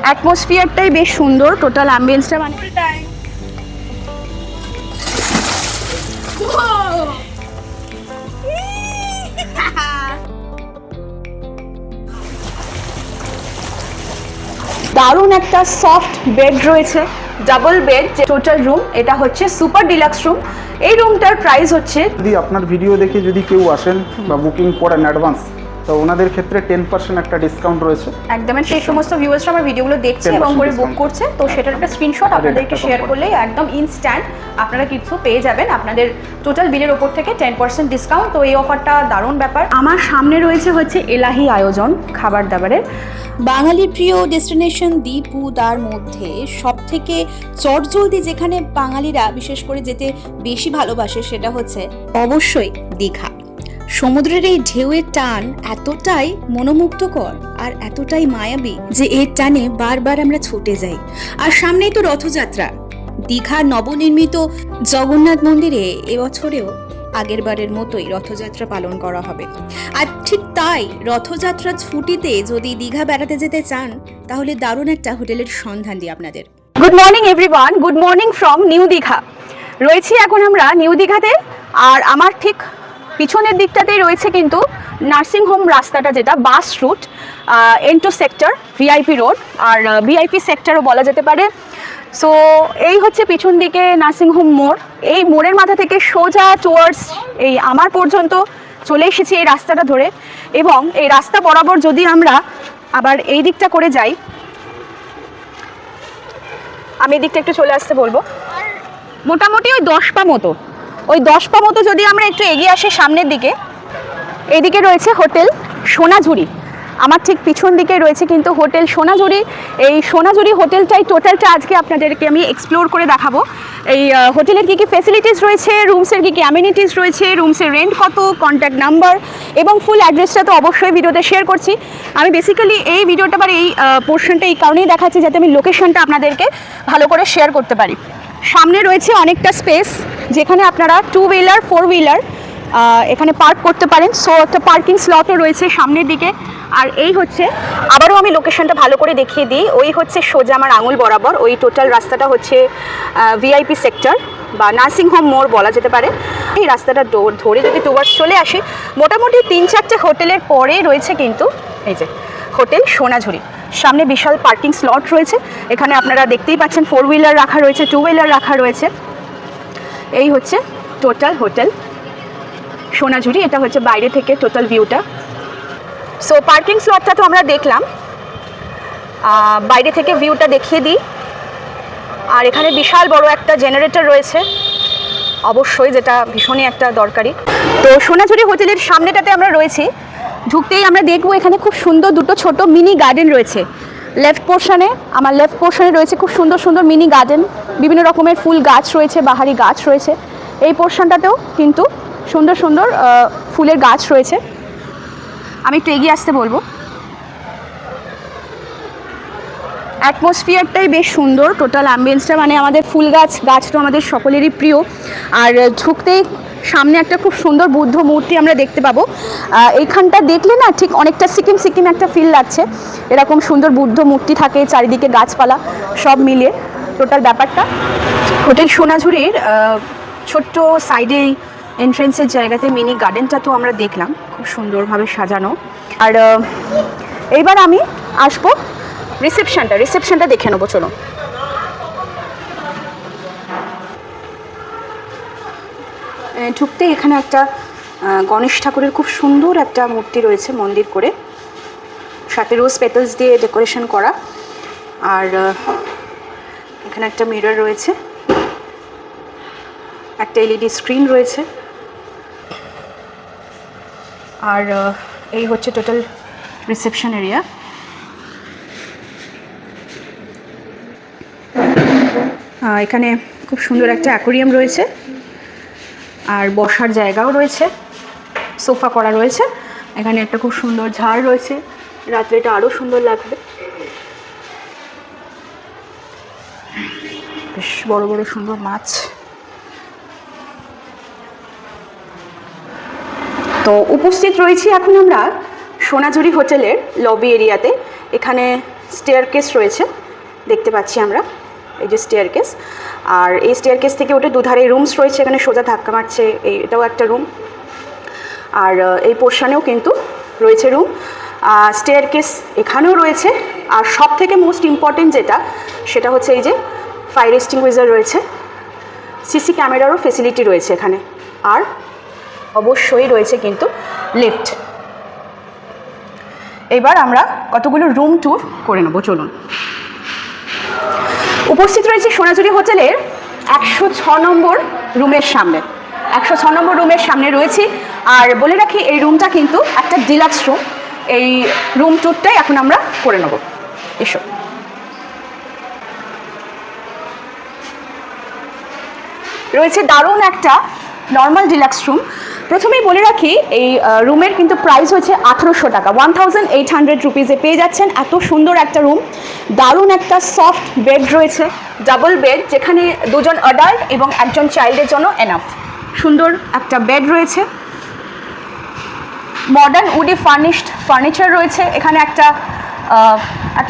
অ্যাটমসফিয়ারটাই বেশ সুন্দর, টোটাল অ্যাম্বিয়েন্সটা মানে দারুণ একটা সফট বেড রয়েছে, ডাবল বেড, যে টোটাল রুম এটা হচ্ছে সুপার ডিলাক্স রুম। এই রুমটার প্রাইস হচ্ছে, যদি আপনার ভিডিও দেখে যদি কেউ আসেন বা বুকিং করেন অ্যাডভান্স, তো ওনাদের ক্ষেত্রে 10% একটা ডিসকাউন্ট রয়েছে। একদম সেই সমস্ত ভিউয়ার্সরা আমার ভিডিওগুলো দেখছে এবং করে বুক করছে, তো সেটার একটা স্ক্রিনশট আপনাদেরকে শেয়ার করলেই একদম ইনস্ট্যান্ট আপনারা কিছু পেয়ে যাবেন আপনাদের টোটাল বিলের ওপর থেকে 10% ডিসকাউন্ট। তো এই অফারটা দারুণ ব্যাপার। আমার সামনে রয়েছে হচ্ছে এলাহি আয়োজন খাবার দাবারের। বাঙালির প্রিয় ডেস্টিনেশন দীপু, তার মধ্যে সবথেকে চটজলদি যেখানে বাঙালিরা বিশেষ করে যেতে বেশি ভালোবাসে সেটা হচ্ছে অবশ্যই দীঘা। সমুদ্রের এই ঢেউয়ের টান এতটাই মনোমুগ্ধকর আর এতটাই মায়াবী যে এর টানে বারবার আমরা ছুটে যাই। আর সামনেই তো রথযাত্রা। দীঘার নবনির্মিত জগন্নাথ মন্দিরে এবছরেও আগের বারের মতোই রথযাত্রা পালন করা হবে। আর ঠিক তাই রথযাত্রা ছুটিতে যদি দীঘা বেড়াতে যেতে চান তাহলে দারুণ একটা হোটেলের সন্ধান দিই আপনাদের। Good morning everyone, good morning from new Digha. রয়েছি এখন আমরা নিউ দীঘাতে, আর আমার ঠিক পিছনের দিকটাতেই রয়েছে কিন্তু নার্সিং হোম রাস্তাটা, যেটা বাস রুট এন্টো সেক্টর ভিআইপি রোড, আর ভিআইপি সেক্টরও বলা যেতে পারে। সো এই হচ্ছে পিছন দিকে নার্সিংহোম মোড়। এই মোড়ের মাথা থেকে সোজা টুয়ার্ডস এই আমার পর্যন্ত চলে এসেছি এই রাস্তাটা ধরে, এবং এই রাস্তা বরাবর যদি আমরা আবার এই দিকটা করে যাই, আমি এই দিকটা একটু চলে আসতে বলবো, মোটামুটি ওই 10 পা মতো, ওই 10 পা মতো যদি আমরা একটু এগিয়ে আসি সামনের দিকে, এইদিকে রয়েছে হোটেল সোনাঝুরি। আমার ঠিক পিছন দিকে রয়েছে কিন্তু হোটেল সোনাঝুরি। এই সোনাঝুরি হোটেলটাই টোটালটা আজকে আপনাদেরকে আমি এক্সপ্লোর করে দেখাবো। এই হোটেলের কী কী ফেসিলিটিস রয়েছে, রুমসের কী কী অ্যামিনিটিস রয়েছে, রুমসের রেন্ট কত, কন্ট্যাক্ট নাম্বার এবং ফুল অ্যাড্রেসটা তো অবশ্যই ভিডিওতে শেয়ার করছি। আমি বেসিক্যালি এই ভিডিওটা বা এই পোর্শনটা এই কারণেই দেখাচ্ছি যাতে আমি লোকেশনটা আপনাদেরকে ভালো করে শেয়ার করতে পারি। সামনে রয়েছে অনেকটা স্পেস যেখানে আপনারা 2 হুইলার 4 হুইলার এখানে পার্ক করতে পারেন। সো একটা পার্কিং স্লটও রয়েছে সামনের দিকে। আর এই হচ্ছে, আবারও আমি লোকেশনটা ভালো করে দেখিয়ে দিই, ওই হচ্ছে সোজা আমার আঙুল বরাবর ওই টোটাল রাস্তাটা হচ্ছে ভিআইপি সেক্টর বা নার্সিংহোম মোড় বলা যেতে পারে। এই রাস্তাটা ধরে যদি টুয়ার্ডস চলে আসি, মোটামুটি 3-4টে হোটেলের পরে রয়েছে কিন্তু এই যে হোটেল সোনাঝুরি। সামনে বিশাল পার্কিং স্লট রয়েছে, এখানে আপনারা দেখতেই পাচ্ছেন 4 হুইলার রাখা রয়েছে, 2 হুইলার রাখা রয়েছে। এই হচ্ছে টোটাল হোটেল সোনাঝুরি, এটা হচ্ছে বাইরে থেকে টোটাল ভিউটা। সো পার্কিং স্লটটা তো আমরা দেখলাম, বাইরে থেকে ভিউটা দেখিয়ে দিই। আর এখানে বিশাল বড় একটা জেনারেটর রয়েছে অবশ্যই, যেটা ভীষণই একটা দরকারি। তো সোনাঝুরি হোটেলের সামনেটাতে আমরা রয়েছি, ঢুকতেই আমরা দেখবো এখানে খুব সুন্দর দুটো ছোট মিনি গার্ডেন রয়েছে। লেফট পোর্শনে রয়েছে খুব সুন্দর সুন্দর মিনি গার্ডেন, বিভিন্ন রকমের ফুল গাছ রয়েছে, বাহারি গাছ রয়েছে। এই পোর্শনটাতেও কিন্তু সুন্দর সুন্দর ফুলের গাছ রয়েছে। আমি একটু এগিয়ে আসতে বলবো। অ্যাটমসফিয়ারটাই বেশ সুন্দর, টোটাল অ্যাম্বিয়েন্সটা মানে আমাদের ফুল গাছ তো আমাদের সকলেরই প্রিয়। আর ঢুকতেই সামনে একটা খুব সুন্দর বুদ্ধ মূর্তি আমরা দেখতে পাবো। এইখানটা দেখলে না ঠিক অনেকটা সিকিম একটা ফিল লাগছে, এরকম সুন্দর বুদ্ধ মূর্তি থাকে, চারিদিকে গাছপালা সব মিলিয়ে টোটাল ব্যাপারটা। হোটেল সোনাঝুরির ছোট্ট সাইডেই এন্ট্রেন্সের জায়গাতে মিনি গার্ডেনটা তো আমরা দেখলাম, খুব সুন্দরভাবে সাজানো। আর এইবার আমি আসবো রিসেপশনটা দেখে নেবো, চলো। ঢুকতে এখানে একটা গণেশ ঠাকুরের খুব সুন্দর একটা মূর্তি রয়েছে মন্দির করে, সাথে রোজ পেটালস দিয়ে ডেকোরেশন করা। আর এখানে একটা মিরর রয়েছে, একটা এলইডি স্ক্রিন রয়েছে। আর এই হচ্ছে টোটাল রিসেপশন এরিয়া। এখানে খুব সুন্দর একটা অ্যাকোরিয়াম রয়েছে, আর বসার জায়গাও রয়েছে, সোফা করা রয়েছে। এখানে একটা খুব সুন্দর ঝাড় রয়েছে, রাত্রে এটা আরও সুন্দর লাগবে। বেশ বড় বড় সুন্দর মাছ। তো উপস্থিত রয়েছি এখন আমরা সোনাঝুরি হোটেলের লবি এরিয়াতে। এখানে স্টেয়ারকেস রয়েছে, দেখতে পাচ্ছি আমরা, এই যে স্টেয়ারকেস। আর এই স্টেয়ারকেস থেকে ওঠে দুধারে রুমস রয়েছে, এখানে সোজা ধাক্কা মারছে, এটাও একটা রুম। আর এই পোর্শনেও কিন্তু রয়েছে রুম, স্টেয়ারকেস এখানেও রয়েছে। আর সব থেকে মোস্ট ইম্পর্টেন্ট যেটা, সেটা হচ্ছে এই যে ফায়ার এক্সটিংগুইজার রয়েছে, সিসি ক্যামেরারও ফেসিলিটি রয়েছে এখানে। আর অবশ্যই রয়েছে কিন্তু লিফট। এবার আমরা কতগুলো রুম ট্যুর করে নেবো, চলুন। উপস্থিত রয়েছে সোনাঝুরি হোটেলের 106 নম্বর রুমের সামনে। 106 নম্বর রুমের সামনে রয়েছি। আর বলে রাখি, এই রুমটা কিন্তু একটা ডিলাক্স রুম। এই রুম ট্যুরটাই এখন আমরা করে নেব, এসো। রয়েছে দারুণ একটা নর্মাল ডিলাক্স রুম। প্রথমেই বলে রাখি, এই রুমের কিন্তু প্রাইস হচ্ছে 1800 টাকা, 1800 রুপিসে পেয়ে যাচ্ছেন এত সুন্দর একটা রুম। দারুণ একটা সফট বেড রয়েছে, ডাবল বেড, যেখানে দুজন অ্যাডাল্ট এবং একজন চাইল্ডের জন্য এনাফ। সুন্দর একটা বেড রয়েছে, মডার্ন উডি ফার্নিশড ফার্নিচার রয়েছে। এখানে একটা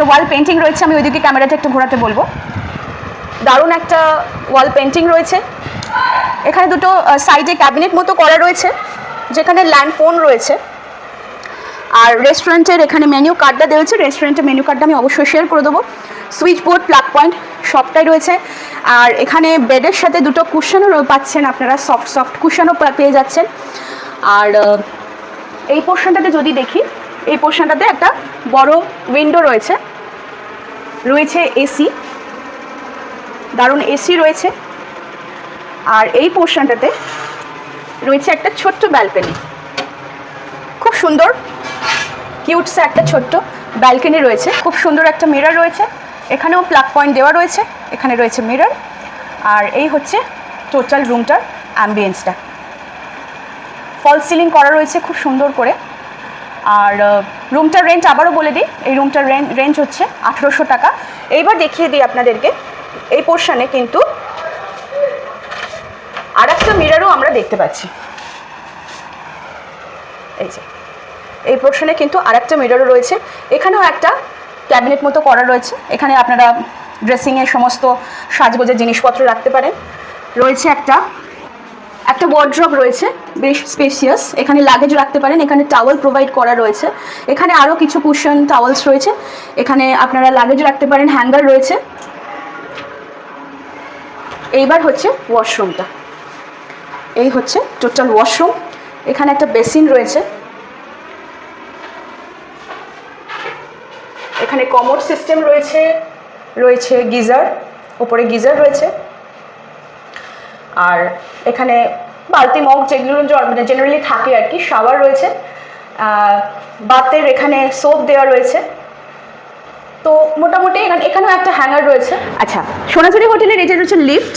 ওয়াল পেন্টিং রয়েছে, আমি ওইদিকে ক্যামেরাটা একটু ঘোরাতে বলবো। দারুণ একটা ওয়াল পেন্টিং রয়েছে। এখানে দুটো সাইডে ক্যাবিনেট মতো করা রয়েছে, যেখানে ল্যান্ড ফোন রয়েছে। আর রেস্টুরেন্টের এখানে মেনু কার্ডটা দেওয়া হয়েছে, রেস্টুরেন্টের মেনু কার্ডটা আমি অবশ্যই শেয়ার করে দেবো। সুইচ বোর্ড, প্লাগ পয়েন্ট সবটাই রয়েছে। আর এখানে বেডের সাথে দুটো কুশনও পাচ্ছেন আপনারা, সফট কুশনও পেয়ে যাচ্ছেন। আর এই পোর্শনটাতে যদি দেখি, এই পোর্শনটাতে একটা বড় উইন্ডো রয়েছে, রয়েছে এসি, দারুণ এসি রয়েছে। আর এই পোর্শনটাতে রয়েছে একটা ছোট্ট ব্যালকনি, খুব সুন্দর কিউটসে একটা ছোট্ট ব্যালকনি রয়েছে। খুব সুন্দর একটা মিরর রয়েছে, এখানেও প্লাগ পয়েন্ট দেওয়া রয়েছে, এখানে রয়েছে মিরর। আর এই হচ্ছে টোটাল রুমটার অ্যাম্বিয়েন্সটা, ফল সিলিং করা রয়েছে খুব সুন্দর করে। আর রুমটার রেন্ট আবারও বলে দিই, এই রুমটার রেঞ্জ হচ্ছে 1800 টাকা। এইবার দেখিয়ে দিই আপনাদেরকে, এই পোর্শনে কিন্তু আর একটা মিররও আমরা দেখতে পাচ্ছি। এই যে এই পোর্শনে কিন্তু আর একটা মিররও রয়েছে, এখানেও একটা ক্যাবিনেট মতো করা রয়েছে, এখানে আপনারা ড্রেসিংয়ের সমস্ত সাজগোজের জিনিসপত্র রাখতে পারেন। রয়েছে একটা ওয়ার্ড্রপ রয়েছে, বেশ স্পেশিয়াস, এখানে লাগেজ রাখতে পারেন। এখানে টাওয়েল প্রোভাইড করা রয়েছে, এখানে আরও কিছু কুশন টাওয়েলস রয়েছে, এখানে আপনারা লাগেজ রাখতে পারেন, হ্যাঙ্গার রয়েছে। এইবার হচ্ছে ওয়াশরুমটা, এই হচ্ছে টোটাল ওয়াশরুম। এখানে একটা বেসিন রয়েছে, এখানে কমোড সিস্টেম রয়েছে, রয়েছে গিজার, ওপরে গিজার রয়েছে। আর এখানে বালতি মগ যেগুলো জেনারেলি থাকে আর কি, শাওয়ার রয়েছে, বাতের এখানে সোপ দেওয়া রয়েছে। তো মোটামুটি এখানেও একটা হ্যাঙ্গার রয়েছে। আচ্ছা, সোনাঝুরি হোটেলের এই যে রয়েছে লিফট,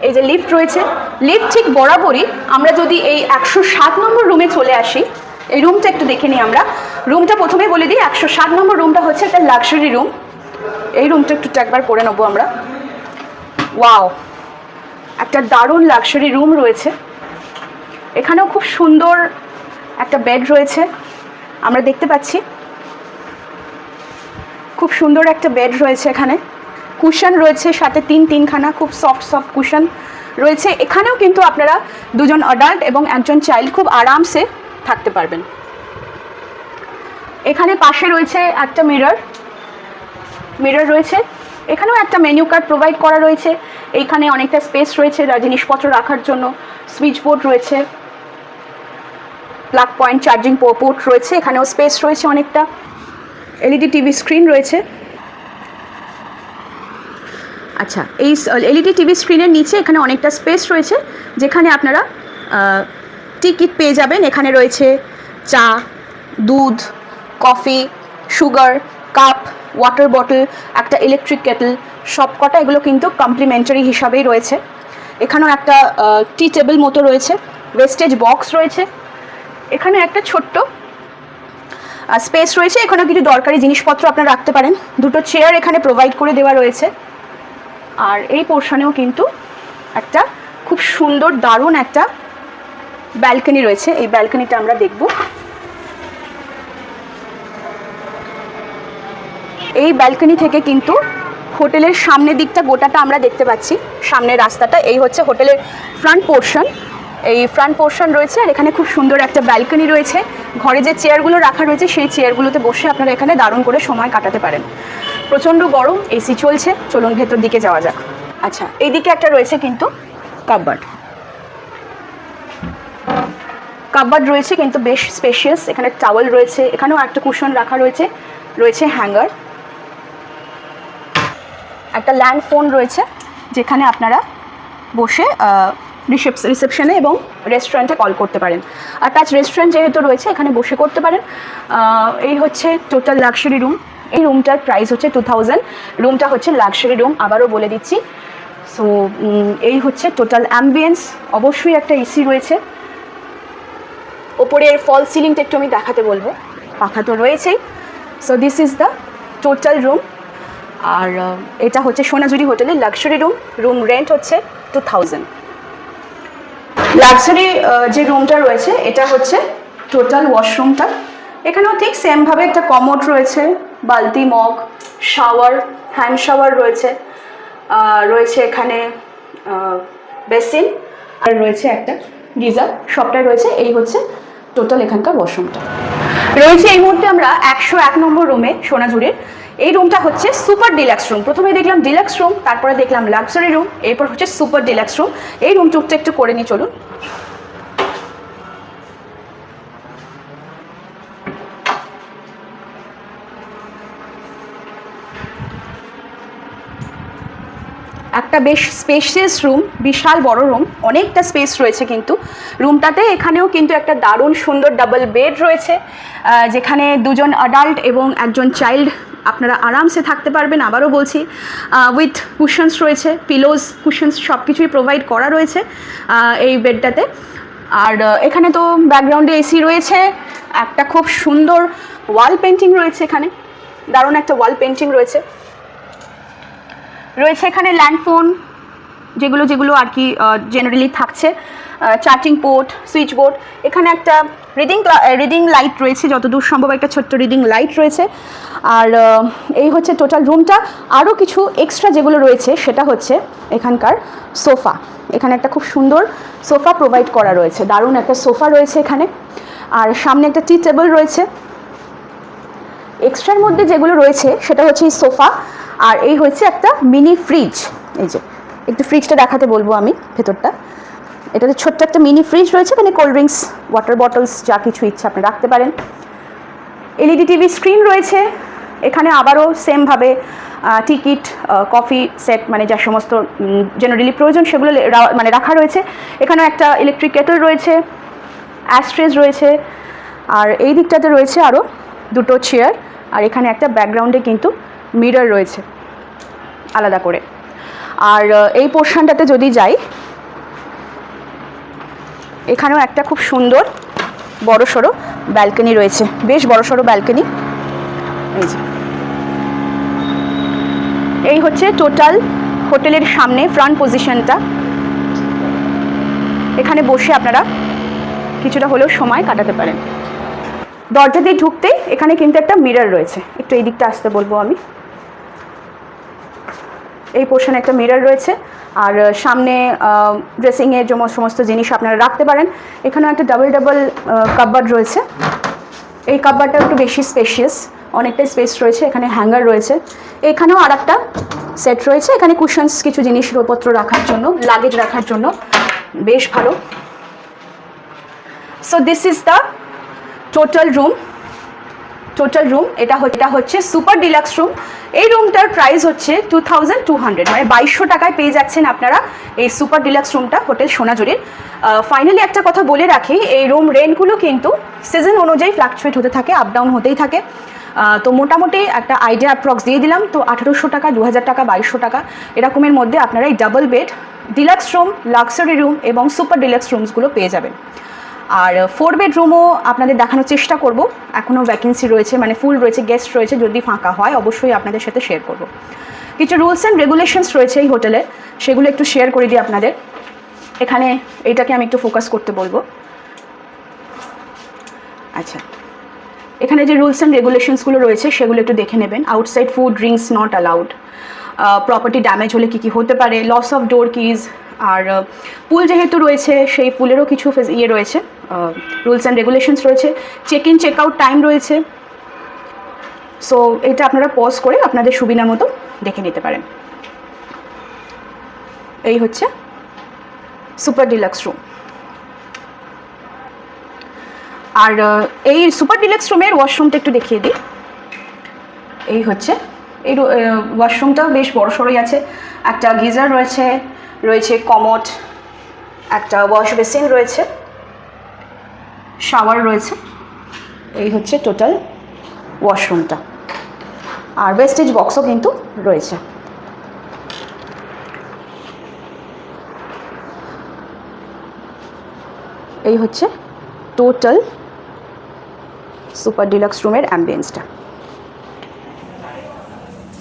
এই যে লিফট রয়েছে, লিফট ঠিক বরাবরই আমরা যদি এই 107 নম্বর রুমে চলে আসি, এই রুমটা একটু দেখে নিই আমরা। রুমটা প্রথমে বলে দিই, 107 নম্বর রুমটা হচ্ছে একটা লাক্সারি রুম। এই রুমটা একটু একবার করে নেবো আমরা। ওয়াও, একটা দারুণ লাক্সারি রুম রয়েছে, এখানেও খুব সুন্দর একটা বেড রয়েছে, আমরা দেখতে পাচ্ছি। খুব সুন্দর একটা বেড রয়েছে, এখানে কুশন রয়েছে সাথে তিনখানা খুব সফট কুশন রয়েছে। এখানেও কিন্তু আপনারা দুজন অ্যাডাল্ট এবং একজন চাইল্ড খুব আরামসে থাকতে পারবেন। এখানে পাশে রয়েছে একটা মিরর রয়েছে, এখানেও একটা মেনু কার্ড প্রোভাইড করা রয়েছে। এইখানে অনেকটা স্পেস রয়েছে জিনিসপত্র রাখার জন্য, সুইচ বোর্ড রয়েছে, প্লাগ পয়েন্ট, চার্জিং পোর্ট রয়েছে, এখানেও স্পেস রয়েছে অনেকটা। এলইডি টিভি স্ক্রিন রয়েছে। আচ্ছা, এই এলইডি টিভি স্ক্রিনের নিচে এখানে অনেকটা স্পেস রয়েছে, যেখানে আপনারা টিকিট পেয়ে যাবেন। এখানে রয়েছে চা, দুধ, coffee, sugar, cup, water bottle, একটা ইলেকট্রিক কেটল, সব কটা এগুলো কিন্তু কমপ্লিমেন্টারি হিসাবেই রয়েছে। এখানেও একটা টি টেবিল মতো রয়েছে, ওয়েস্টেজ বক্স রয়েছে, এখানে একটা ছোট্ট স্পেস রয়েছে, এখানে কিছু দরকারি জিনিসপত্র আপনারা রাখতে পারেন। দুটো চেয়ার এখানে প্রোভাইড করে দেওয়া রয়েছে। আর এই পোর্শনেও কিন্তু একটা খুব সুন্দর দারুণ একটা ব্যালকনি রয়েছে, এই ব্যালকনিটা আমরা দেখব। এই ব্যালকনি থেকে কিন্তু হোটেলের সামনের দিকটা গোটাটা আমরা দেখতে পাচ্ছি, সামনের রাস্তাটা। এই হচ্ছে হোটেলের ফ্রন্ট পোর্শন। এই ফ্রন্ট পোর্শন রয়েছে, আর এখানে খুব সুন্দর একটা ব্যালকনি রয়েছে। ঘরে যে চেয়ারগুলো রাখা রয়েছে সেই চেয়ারগুলোতে বসে আপনারা এখানে দারুণ করে সময় কাটাতে পারেন। প্রচণ্ড গরম, এসি চলছে। চলুন ভেতর দিকে যাওয়া যাক। আচ্ছা, এইদিকে একটা রয়েছে কিন্তু কাপবোর্ড রয়েছে, কিন্তু বেশ স্পেশিয়াস। এখানে টাওয়েল রয়েছে, এখানেও একটা কুশন রাখা রয়েছে, রয়েছে হ্যাঙ্গার। একটা ল্যান্ড ফোন রয়েছে, যেখানে আপনারা বসে রিসেপশনে এবং রেস্টুরেন্টে কল করতে পারেন। আর টাচ রেস্টুরেন্ট যেহেতু রয়েছে, এখানে বসে করতে পারেন। এই হচ্ছে টোটাল লাক্সারি রুম। এই রুমটার প্রাইস হচ্ছে 2000। রুমটা হচ্ছে লাক্সারি রুম, আবারও বলে দিচ্ছি। সো এই হচ্ছে টোটাল অ্যাম্বিয়েন্স। অবশ্যই একটা এসি রয়েছে। ওপরের ফল সিলিংটা একটু আমি দেখাতে বলবো, পাখা তো রয়েছেই। So this is the total room. আর এটা হচ্ছে সোনাঝুরি হোটেলের লাক্সারি রুম। রুম রেন্ট হচ্ছে 2000। লাক্সারি যে রুমটা রয়েছে, এটা হচ্ছে টোটাল ওয়াশরুমটা। এখানেও ঠিক সেমভাবে একটা কমোড রয়েছে, বালতি, মগ, শাওয়ার, হ্যান্ড শাওয়ার রয়েছে। রয়েছে এখানে বেসিন, আর রয়েছে একটা গিজার, সবটাই রয়েছে। এই হচ্ছে টোটাল এখানকার ওয়াশরুমটা রয়েছে। এই মুহূর্তে আমরা 101 নম্বর রুমে, সোনাঝুরির। এই রুমটা হচ্ছে সুপার ডিলাক্স রুম। প্রথমে দেখলাম ডিলাক্স রুম, তারপরে দেখলাম লাক্সারি রুম, এরপর হচ্ছে সুপার ডিলাক্স রুম। এই রুম টুকটা একটু করে নিই, চলুন। একটা বেশ স্পেশিয়াস রুম, বিশাল বড় রুম, অনেকটা স্পেস রয়েছে কিন্তু রুমটাতে। এখানেও কিন্তু একটা দারুণ সুন্দর ডাবল বেড রয়েছে, যেখানে দুজন অ্যাডাল্ট এবং একজন চাইল্ড আপনারা আরামসে থাকতে পারবেন। আবারও বলছি, উইথ কুশনস রয়েছে, পিলোজ, কুশনস সব কিছুই প্রোভাইড করা রয়েছে এই বেডটাতে। আর এখানে তো ব্যাকগ্রাউন্ডে এসি রয়েছে। একটা খুব সুন্দর ওয়াল পেন্টিং রয়েছে, এখানে দারুণ একটা ওয়াল পেন্টিং রয়েছে। এখানে ল্যান্ডফোন, যেগুলো আর কি জেনারেলি থাকছে, চার্জিং পোর্ট, সুইচ বোর্ড। এখানে একটা রিডিং লাইট রয়েছে, যতদূর সম্ভব একটা ছোট্ট রিডিং লাইট রয়েছে। আর এই হচ্ছে টোটাল রুমটা। আরও কিছু এক্সট্রা যেগুলো রয়েছে, সেটা হচ্ছে এখানকার সোফা। এখানে একটা খুব সুন্দর সোফা প্রোভাইড করা রয়েছে, দারুণ একটা সোফা রয়েছে এখানে। আর সামনে একটা টি টেবিল রয়েছে। এক্সট্রার মধ্যে যেগুলো রয়েছে সেটা হচ্ছে এই সোফা। আর এই হচ্ছে একটা মিনি ফ্রিজ। এই যে একটু ফ্রিজটা দেখাতে বলবো আমি, ভেতরটা। এটাতে ছোট্ট একটা মিনি ফ্রিজ রয়েছে, এখানে কোল্ড ড্রিঙ্কস, ওয়াটার বটলস, যা কিছু ইচ্ছা আপনি রাখতে পারেন। এলইডি টিভি স্ক্রিন রয়েছে এখানে। আবারও সেমভাবে টিকিট, কফি সেট, মানে যা সমস্ত জেনারেলি প্রয়োজন সেগুলো মানে রাখা রয়েছে। এখানেও একটা ইলেকট্রিক কেটল রয়েছে, অ্যাস্ট্রেজ রয়েছে। আর এই দিকটাতে রয়েছে আরও দুটো চেয়ার। আর এখানে একটা ব্যাকগ্রাউন্ডে কিন্তু মিরর রয়েছে আলাদা করে। আর এই পোর্শনটাতে যদি যাই, এখানেও একটা খুব সুন্দর বড়সড় ব্যালকনি রয়েছে, বেশ বড়সড় ব্যালকনি। এই যে এই হচ্ছে টোটাল হোটেলের সামনে ফ্রন্ট পজিশনটা। এখানে বসে আপনারা কিছুটা হলেও সময় কাটাতে পারেন। দরজা দিয়ে ঢুকতেই এখানে কিন্তু একটা মিরর রয়েছে, একটু এই দিকটা আসতে বলবো আমি। এই পোর্শনে একটা মিরর রয়েছে। আর সামনে ড্রেসিংয়ের সমস্ত জিনিস আপনারা রাখতে পারেন। এখানেও একটা ডাবল কাপবোর্ড রয়েছে। এই কাপবোর্ডটা একটু বেশি স্পেশিয়াস, অনেকটাই স্পেস রয়েছে। এখানে হ্যাঙ্গার রয়েছে। এখানেও আর একটা সেট রয়েছে, এখানে কুশনস, কিছু জিনিসপত্র রাখার জন্য, লাগেজ রাখার জন্য বেশ ভালো। So this is the total room. এটা হচ্ছে সুপার ডিলাক্স রুম। এই রুমটার প্রাইস হচ্ছে 2200, মানে 2200 টাকায় পেয়ে যাচ্ছেন আপনারা এই সুপার ডিলাক্স রুমটা হোটেল সোনাঝুরির। ফাইনালি একটা কথা বলে রাখি, এই রুম রেন্টগুলো কিন্তু সিজন অনুযায়ী ফ্লাকচুয়েট হতে থাকে, আপ ডাউন হতেই থাকে। তো মোটামুটি একটা আইডিয়া অ্যাপ্রক্স দিয়ে দিলাম। তো 1800 টাকা, 2000 টাকা, 2200 টাকা এরকমের মধ্যে আপনারা এই double bed, deluxe room, luxury room এবং সুপার ডিলাক্স রুমসগুলো পেয়ে যাবেন। আর 4 বেডরুমও আপনাদের দেখানোর চেষ্টা করব। এখনও ভ্যাকেন্সি রয়েছে, মানে ফুল রয়েছে, গেস্ট রয়েছে। যদি ফাঁকা হয় অবশ্যই আপনাদের সাথে শেয়ার করব। কিছু রুলস অ্যান্ড রেগুলেশনস রয়েছে এই হোটেলে, সেগুলো একটু শেয়ার করে দিই আপনাদের। এখানে এইটাকে আমি একটু ফোকাস করতে বলবো। আচ্ছা, এখানে যে রুলস অ্যান্ড রেগুলেশনসগুলো রয়েছে সেগুলো একটু দেখে নেবেন। Outside food drinks not allowed, property damage হলে কী কী হতে পারে, লস অফ ডোর কিজ, আর পুল যেহেতু রয়েছে সেই পুলেরও কিছু রয়েছে, রুলস অ্যান্ড রেগুলেশনস রয়েছে, check in check out time রয়েছে। সো এটা আপনারা পজ করে আপনাদের সুবিধা মতো দেখে নিতে পারেন। এই হচ্ছে সুপার ডিলাক্স রুম। আর এই সুপার ডিলাক্স রুমের ওয়াশরুমটা একটু দেখিয়ে দিই। এই হচ্ছে এই ওয়াশরুমটাও বেশ বড়সড়ই আছে, একটা গিজার রয়েছে, রয়েছে কমোড, একটা ওয়াশ বেসিন রয়েছে, শাওয়ার রয়েছে। এই হচ্ছে টোটাল ওয়াশরুমটা, আর ওয়েস্টেজ বক্সও কিন্তু রয়েছে। এই হচ্ছে টোটাল সুপার ডিলাক্স রুমের অ্যাম্বিয়েন্সটা।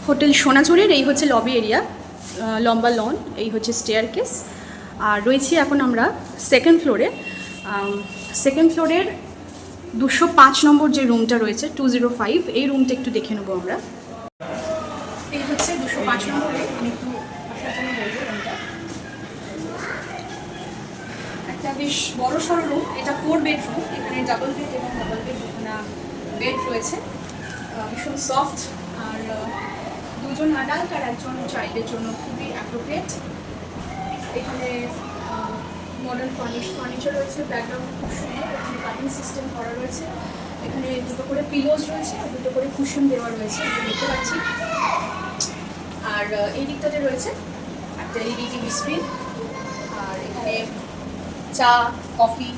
হোটেল সোনাঝুরির এই হচ্ছে লবি এরিয়া, লম্বা লন, এই হচ্ছে স্টেয়ার কেস। আর রয়েছি এখন আমরা সেকেন্ড ফ্লোরে। সেকেন্ড ফ্লোরের 205 নম্বর যে রুমটা রয়েছে 205, এই রুমটা একটু দেখে নেবো আমরা। এই হচ্ছে 205 নম্বরে, আমি একটু একটা বেশ বড় সড়ো রুম, এটা 4 বেডরুম। এখানে ডাবল বেড এবং ডাবল বেড বেড রয়েছে, ভীষণ সফট, আর দুজন অ্যাডাল্ট আর একজন চাইল্ডের জন্য খুবই অ্যাপ্রোপ্রিয়েট। এখানে মডার্ন ফার্নিচার রয়েছে, ব্যাকগ্রাউন্ড খুব সুন্দর, এখানে কাটিং সিস্টেম করা রয়েছে, এখানে দুটো করে পিলোজ রয়েছে, দুটো করে কুশন দেওয়া রয়েছে, দেখতে পাচ্ছি। আর এই দিকটাতে রয়েছে একটা এলইডি টিভি স্ক্রিন, আর এখানে চা কফি,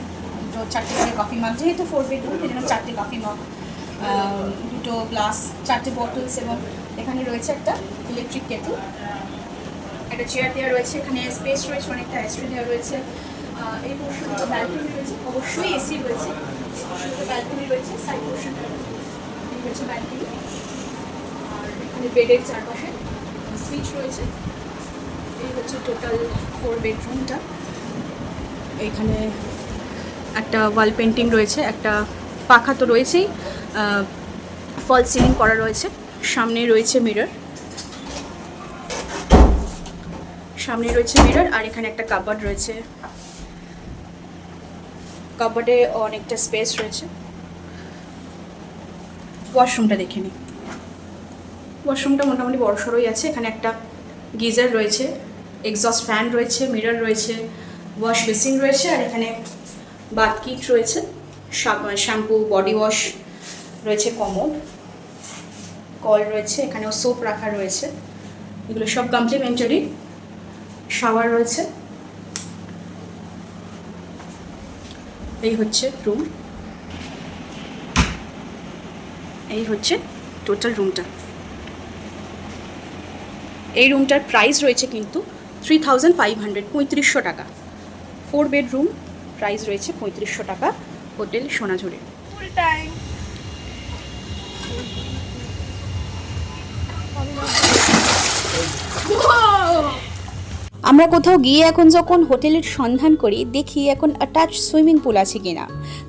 দুটো 4টে করে কফি মাগ, যেহেতু 4 বেডরুম এই জন্য 4টে কফি মাগ, দুটো গ্লাস, 4টে বটলস, এবং এখানে রয়েছে একটা ইলেকট্রিক কেটল, একটা চেয়ার দেওয়া রয়েছে, এখানে স্পেস রয়েছে, অনেকটা এসট্রি দেওয়া রয়েছে। এই পোর্শনটা ব্যালকনি রয়েছে, অবশ্যই এসি রয়েছে, ব্যালকনি রয়েছে, সাইড পোর্শন রয়েছে ব্যালকনি। আর এখানে বেডের চারপাশে সুইচ রয়েছে। এই হচ্ছে টোটাল 4 বেডরুমটা। এখানে একটা ওয়াল পেন্টিং রয়েছে, একটা পাখা তো রয়েছেই, ফল সিলিং করা রয়েছে, সামনে রয়েছে মিরর, আর এখানে একটা কাপবোর্ড রয়েছে, কাপবোর্ডে অনেকটা স্পেস রয়েছে। ওয়াশরুমটা দেখে নিই। ওয়াশরুমটা মোটামুটি বড়সড়ই আছে, এখানে একটা গিজার রয়েছে, এক্সস্ট ফ্যান রয়েছে, মিরর রয়েছে, ওয়াশ বেসিন রয়েছে, আর এখানে বাথ কিট রয়েছে, শ্যাম্পু বডি ওয়াশ রয়েছে, কমোড, কল রয়েছে, এখানেও সোপ রাখা রয়েছে, এগুলো সব কমপ্লিমেন্টারি। শাওয়ার রয়েছে। এই হচ্ছে রুম, এই হচ্ছে টোটাল রুমটা। এই রুমটার প্রাইস রয়েছে কিন্তু 3500, 3500 টাকা। 4 বেডরুম, প্রাইস রয়েছে 3500 টাকা, হোটেল সোনাঝুরি। Full time. আমরা কোথাও গিয়ে এখন যখন হোটেলের সন্ধান করি, দেখি এখন অ্যাটাচ সুইমিং পুল আছে কিনা,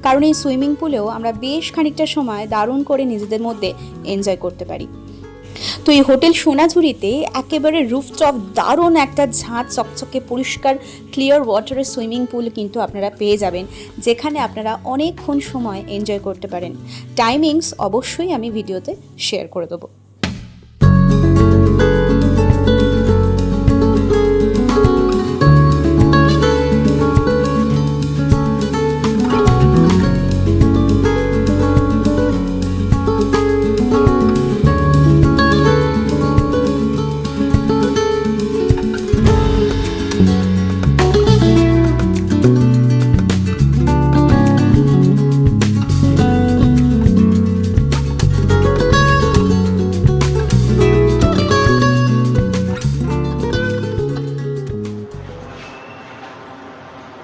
কারণ এই সুইমিং পুলেও আমরা বেশ খানিকটা সময় দারুণ করে নিজেদের মধ্যে এনজয় করতে পারি। তো এই হোটেল সোনাঝুরিতে একেবারে রুফটপ দারুণ একটা ঝাঁ চকচকে পরিষ্কার ক্লিয়ার ওয়াটারের সুইমিং পুল কিন্তু আপনারা পেয়ে যাবেন, যেখানে আপনারা অনেকক্ষণ সময় এনজয় করতে পারেন। টাইমিংস অবশ্যই আমি ভিডিওতে শেয়ার করে দেবো।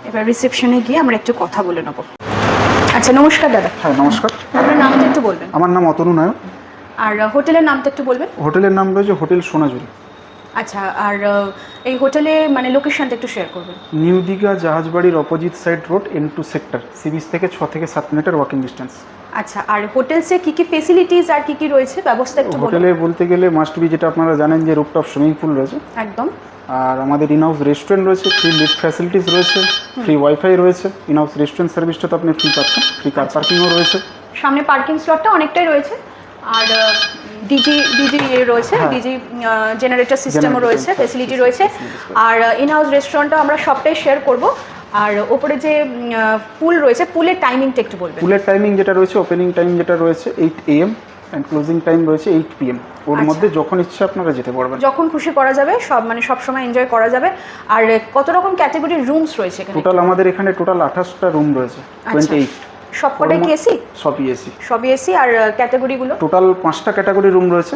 এবার রিসেপশনে গিয়ে আমরা একটু কথা বলে নেব। আচ্ছা, নমস্কার দাদা। হ্যাঁ নমস্কার, আপনার নামটা একটু বলবেন। আমার নাম অতনু নায়ক। আর হোটেলের নামটা একটু বলবেন। হোটেলের নাম রয়েছে হোটেল সোনাঝুরি। আচ্ছা, আর এই হোটেলে মানে লোকেশনটা একটু শেয়ার করবেন। নিউ দীঘা জাহাজবাড়ির opposite side road, N2 sector, sea beach থেকে 6 থেকে 7 মিনিটের ওয়াকিং ডিস্টেন্স। আচ্ছা, আর হোটেলসে কি কি ফেসিলিটিস আর কি কি রয়েছে ব্যবস্থা একটু বলুন। হোটেলে বলতে গেলে মাস্ট বি, যেটা আপনারা জানেন যে রুফটপ সুইমিং পুল রয়েছে, একদম। আর আমাদের ইনহাউস রেস্টুরেন্ট রয়েছে, ফ্রি লিফট ফ্যাসিলিটিস রয়েছে, ফ্রি ওয়াইফাই রয়েছে। ইনহাউস রেস্টুরেন্ট সার্ভিসটা তো আপনি ফ্রি পাচ্ছেন, ফ্রি কার পার্কিংও রয়েছে। সামনে পার্কিং স্লটটা অনেকটাই রয়েছে, আর ডিজি রয়েছে, হ্যাঁ। ডিজি জেনারেটর সিস্টেমও রয়েছে, ফেসিলিটি রয়েছে। আর ইনহাউস রেস্টুরেন্টটা আমরা সবটাই শেয়ার করব। আর ওপরে যে পুল রয়েছে, পুলের টাইমিংটা একটু বলবেন। পুলের টাইমিং যেটা রয়েছে, ওপেনিং টাইম যেটা রয়েছে 8 AM অ্যান্ড ক্লোজিং টাইম রয়েছে 8 PM। ওর আচ্ছা। মধ্যে যখন ইচ্ছা আপনারা যেতে পারবেন, যখন খুশি করা যাবে, সব সময় এনজয় করা যাবে। আর কত রকম ক্যাটাগরির রুমস রয়েছে এখানে? টোটাল আমাদের এখানে টোটাল 28টা রুম রয়েছে, 28। সবকটাই কি এসি? সবই এসি। সবই এসি। আর ক্যাটাগরিগুলো? টোটাল 5টা ক্যাটাগরি রুম রয়েছে।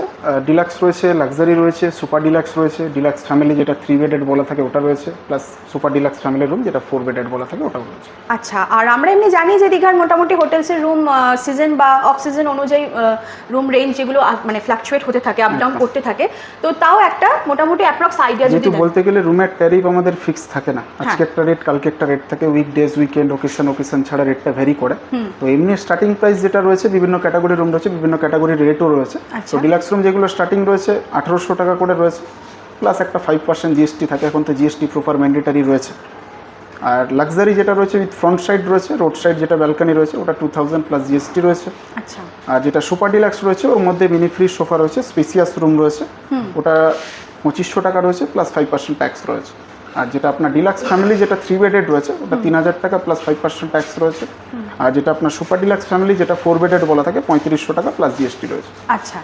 ডিলাক্স রয়েছে, লাক্সারি রয়েছে, সুপার ডিলাক্স রয়েছে, ডিলাক্স ফ্যামিলি যেটা 3 বেডেড বলা থাকে ওটা রয়েছে, plus super deluxe family room যেটা 4 বেডেড বলা থাকে ওটাও রয়েছে। আচ্ছা, আর আমরা এমনি জানি যে দীঘার মোটামুটি হোটেলসের রুম সিজন বা অফ সিজন অনুযায়ী রুম রেঞ্জ যেগুলো মানে ফ্লাকচুয়েট হতে থাকে, আপ ডাউন করতে থাকে, তো তাও একটা মোটামুটি অ্যাপ্রক্স আইডিয়া যদি যেহেতু দেন। বলতে গেলে রুমের ট্যারিফ আমাদের ফিক্স থাকে না, আজকে একটা রেট কালকে একটা রেট থাকে, উইকডেজ উইকেন্ড ওকেশন ছাড়া রেটটা ভ্যারি করে। তো এমনি স্টার্টিং প্রাইস যেটা রয়েছে, বিভিন্ন ক্যাটাগরি রুম রয়েছে, বিভিন্ন ক্যাটাগরির রেটও রয়েছে। আচ্ছা। তো ডিলাক্স রুম যেগুলো স্টার্টিং রয়েছে 1800 টাকা করে রয়েছে, প্লাস একটা 5% জিএসটি থাকে, এখন তো জিএসটি প্রপার ম্যান্ডেটারি রয়েছে। আর লাক্সারি যেটা রয়েছে উইথ ফ্রন্ট সাইড রয়েছে, রোড সাইড যেটা ব্যালকানি রয়েছে ওটা 2000 প্লাস জিএসটি রয়েছে। আচ্ছা। আর যেটা সুপার ডিলাক্স রয়েছে ওর মধ্যে মিনি ফ্রি সোফা রয়েছে, স্পেসিয়াস রুম রয়েছে, ওটা 2500 টাকা রয়েছে, প্লাস 5% ট্যাক্স রয়েছে। আর যেটা আপনার ডিলাক্স ফ্যামিলি যেটা 3 বেডেড রয়েছে ওটা 3000 টাকা প্লাস 5% ট্যাক্স রয়েছে। আর যেটা আপনার সুপার ডিলাক্স ফ্যামিলি যেটা 4 বেডেড বলা থাকে 3500 টাকা প্লাস জিএসটি রয়েছে। আচ্ছা,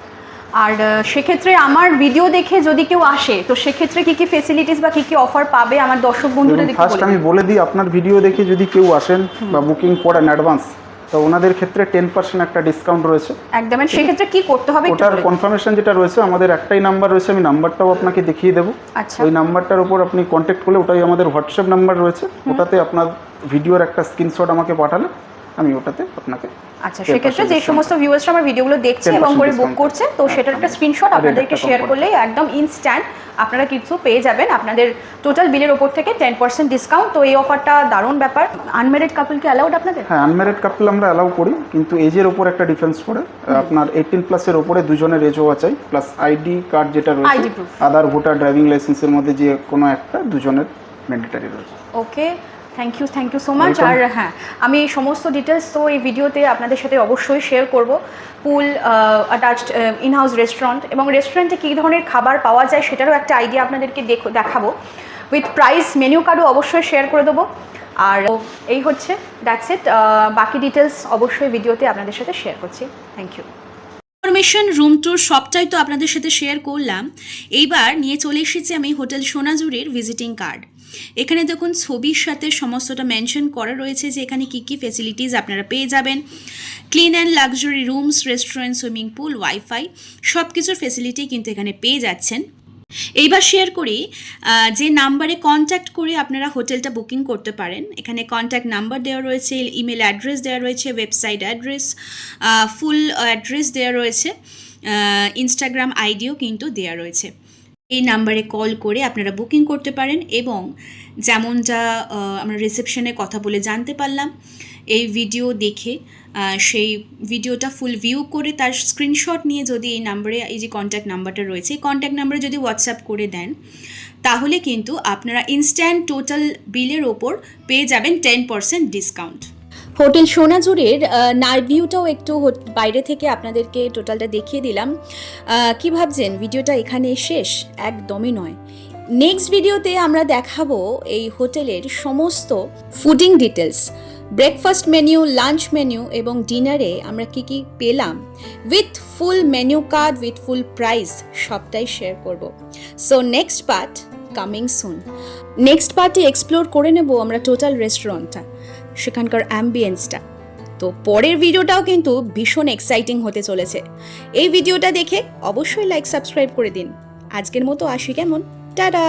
আর সেক্ষেত্রে আমার ভিডিও দেখে যদি কেউ আসে, তো সেক্ষেত্রে কি কি ফেসিলিটিস বা কি কি অফার পাবে আমার দর্শক বন্ধুরা দেখে ফার্স্ট আমি বলে দিই, আপনার ভিডিও দেখে যদি কেউ আসেন বা বুকিং করেন অ্যাডভান্স, তো ওনাদের ক্ষেত্রে 10% একটা ডিসকাউন্ট রয়েছে। একদম। সেক্ষেত্রে কি করতে হবে একটু ওটার বলে দিন। কনফার্মেশন যেটা রয়েছে, আমাদের একটাই নাম্বার রয়েছে, আমি নাম্বারটাও আপনাকে দেখিয়ে দেবো। আচ্ছা। ওই নাম্বারটার উপর আপনি কন্ট্যাক্ট করলে, ওটাই আমাদের হোয়াটসঅ্যাপ নাম্বার রয়েছে, ওটাতে আপনার ভিডিওর একটা স্ক্রিনশট আমাকে পাঠালে আমি ওটাতে আপনাকে। আচ্ছা, সেক্ষেত্রে যে সমস্ত ভিউয়ার্সরা আমার ভিডিওগুলো দেখছে এবং করে বুক করছে, তো সেটার একটা স্ক্রিনশট আপনাদেরকে শেয়ার করলেই একদম ইনস্ট্যান্ট আপনারা কিছু পেয়ে যাবেন, আপনাদের টোটাল বিলের ওপর থেকে 10% ডিসকাউন্ট। তো এই অফারটা দারুণ ব্যাপার। আনম্যারিড কাপলকে অ্যালাউড আপনাদের? হ্যাঁ, আনম্যারিড কাপল আমরা অ্যালাউ করি, কিন্তু এজের ওপর একটা ডিফারেন্স পড়ে। আপনার 18 প্লাসের ওপরে দুজনের এজ হওয়া চাই, প্লাস আইডি কার্ড যেটা ID রয়েছে, proof। আধার ভোটার ড্রাইভিং লাইসেন্সের মধ্যে যে কোনো একটা দুজনের ম্যান্ডেটারি রয়েছে। ওকে, থ্যাংক ইউ সো মাচ। আর হ্যাঁ, আমি সমস্ত ডিটেলস তো এই ভিডিওতে আপনাদের সাথে অবশ্যই শেয়ার করব। পুল অ্যাটাচড ইনহাউস রেস্টুরেন্ট, এবং রেস্টুরেন্টে কী ধরনের খাবার পাওয়া যায় সেটারও একটা আইডিয়া আপনাদেরকে দেখাবো। উইথ প্রাইস মেনু কার্ডও অবশ্যই শেয়ার করে দেবো। আর এই হচ্ছে, দ্যাটস ইট। বাকি ডিটেলস অবশ্যই ভিডিওতে আপনাদের সাথে শেয়ার করছি। Thank you. Information, room tour সবটাই তো আপনাদের সাথে শেয়ার করলাম। এইবার নিয়ে চলে এসেছি আমি হোটেল সোনাঝুরির ভিজিটিং কার্ড। এখানে দেখুন ছবির সাথে সমস্তটা মেনশন করা রয়েছে যে এখানে কী কী ফেসিলিটিস আপনারা পেয়ে যাবেন। Clean and luxury rooms, restaurant, swimming pool, wifi, সব কিছুর ফেসিলিটি কিন্তু এখানে পেয়ে যাচ্ছেন। এইবার শেয়ার করি যে নাম্বারে কন্ট্যাক্ট করে আপনারা হোটেলটা বুকিং করতে পারেন। এখানে কন্ট্যাক্ট নাম্বার দেওয়া রয়েছে, ইমেল অ্যাড্রেস দেওয়া রয়েছে, ওয়েবসাইট অ্যাড্রেস, ফুল অ্যাড্রেস দেওয়া রয়েছে, ইনস্টাগ্রাম আইডিও কিন্তু দেওয়া রয়েছে। এই নাম্বারে কল করে আপনারা বুকিং করতে পারেন, এবং যেমনটা আমরা রিসেপশনে কথা বলে জানতে পারলাম, এই ভিডিও দেখে সেই ভিডিওটা ফুল ভিউ করে তার স্ক্রিনশট নিয়ে যদি এই নাম্বারে, এই যে কন্ট্যাক্ট নাম্বারটা রয়েছে, এই কন্ট্যাক্ট নাম্বারে যদি হোয়াটসঅ্যাপ করে দেন, তাহলে কিন্তু আপনারা ইনস্ট্যান্ট টোটাল বিলের ওপর পেয়ে যাবেন 10% ডিসকাউন্ট। হোটেল সোনাঝুরির নাইট ভিউটাও একটু বাইরে থেকে আপনাদেরকে টোটালটা দেখিয়ে দিলাম। কি ভাবছেন ভিডিওটা এখানে শেষ? একদমই নয়। নেক্সট ভিডিওতে আমরা দেখাবো এই হোটেলের সমস্ত fooding details, breakfast menu, lunch menu এবং ডিনারে আমরা কি কি পেলাম, with full menu card, with full price, সবটাই শেয়ার করব। So next part coming soon. Next পার্টে এক্সপ্লোর করে নেব আমরা টোটাল রেস্টুরেন্টটা, সেখানকার অ্যাম্বিয়েন্সটা। তো পরের ভিডিওটাও কিন্তু ভীষণ এক্সাইটিং হতে চলেছে। এই ভিডিওটা দেখে অবশ্যই লাইক সাবস্ক্রাইব করে দিন। আজকের মতো আসি, কেমন? টাটা।